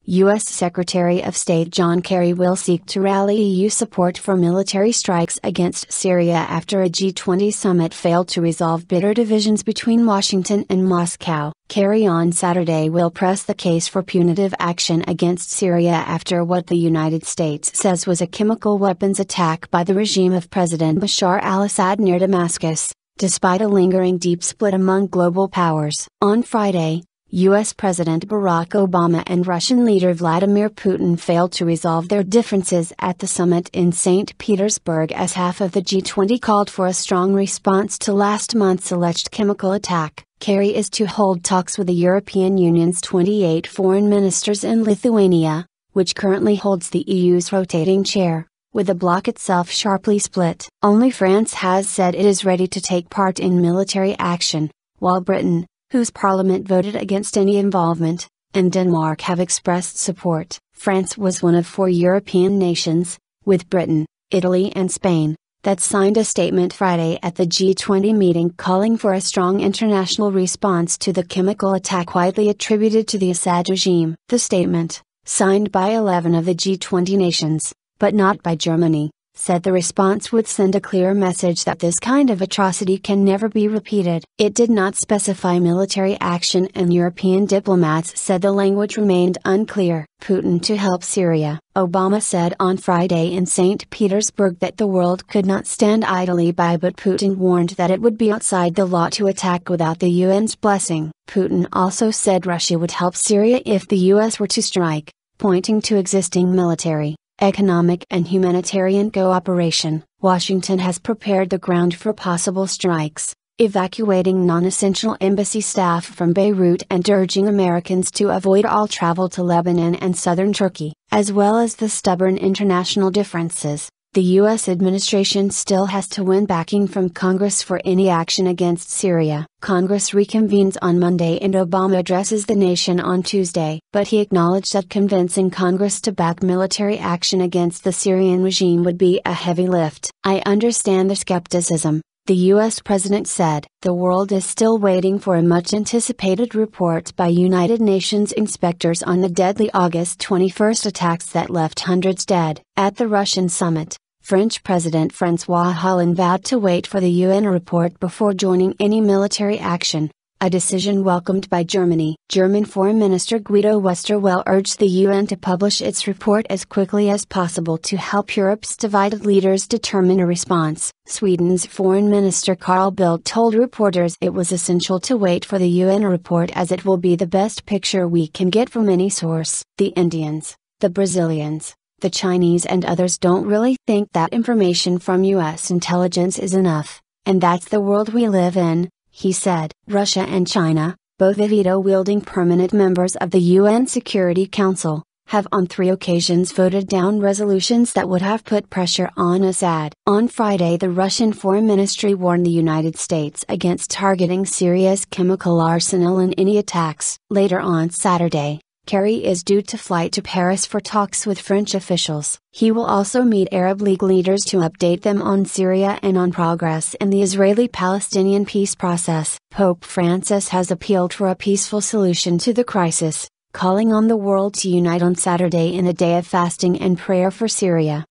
U.S. Secretary of State John Kerry will seek to rally EU support for military strikes against Syria after a G20 summit failed to resolve bitter divisions between Washington and Moscow. Kerry on Saturday will press the case for punitive action against Syria after what the United States says was a chemical weapons attack by the regime of President Bashar al-Assad near Damascus, despite a lingering deep split among global powers. On Friday, U.S. President Barack Obama and Russian leader Vladimir Putin failed to resolve their differences at the summit in Saint Petersburg as half of the G20 called for a strong response to last month's alleged chemical attack. Kerry is to hold talks with the European Union's 28 foreign ministers in Lithuania, which currently holds the EU's rotating chair, with the bloc itself sharply split. Only France has said it is ready to take part in military action, while Britain, whose parliament voted against any involvement, and Denmark have expressed support. France was one of 4 European nations, with Britain, Italy and Spain, that signed a statement Friday at the G20 meeting calling for a strong international response to the chemical attack widely attributed to the Assad regime. The statement, signed by 11 of the G20 nations, but not by Germany, said the response would send a clear message that this kind of atrocity can never be repeated. It did not specify military action, and European diplomats said the language remained unclear. Putin to help Syria. Obama said on Friday in St. Petersburg that the world could not stand idly by, but Putin warned that it would be outside the law to attack without the UN's blessing. Putin also said Russia would help Syria if the US were to strike, pointing to existing military, economic and humanitarian cooperation. Washington has prepared the ground for possible strikes, evacuating non-essential embassy staff from Beirut and urging Americans to avoid all travel to Lebanon and southern Turkey. As well as the stubborn international differences, the U.S. administration still has to win backing from Congress for any action against Syria. Congress reconvenes on Monday and Obama addresses the nation on Tuesday. But he acknowledged that convincing Congress to back military action against the Syrian regime would be a heavy lift. "I understand the skepticism," the U.S. president said. "The world is still waiting for a much-anticipated report by United Nations inspectors on the deadly August 21 attacks that left hundreds dead." At the Russian summit, French President François Hollande vowed to wait for the UN report before joining any military action, a decision welcomed by Germany. German Foreign Minister Guido Westerwelle urged the UN to publish its report as quickly as possible to help Europe's divided leaders determine a response. Sweden's Foreign Minister Carl Bildt told reporters it was essential to wait for the UN report as it will be the best picture we can get from any source. "The Indians, the Brazilians, the Chinese and others don't really think that information from US intelligence is enough, and that's the world we live in," he said. Russia and China, both veto-wielding permanent members of the UN Security Council, have on 3 occasions voted down resolutions that would have put pressure on Assad. On Friday, the Russian Foreign Ministry warned the United States against targeting Syria's chemical arsenal in any attacks. Later on Saturday, Kerry is due to fly to Paris for talks with French officials. He will also meet Arab League leaders to update them on Syria and on progress in the Israeli-Palestinian peace process. Pope Francis has appealed for a peaceful solution to the crisis, calling on the world to unite on Saturday in a day of fasting and prayer for Syria.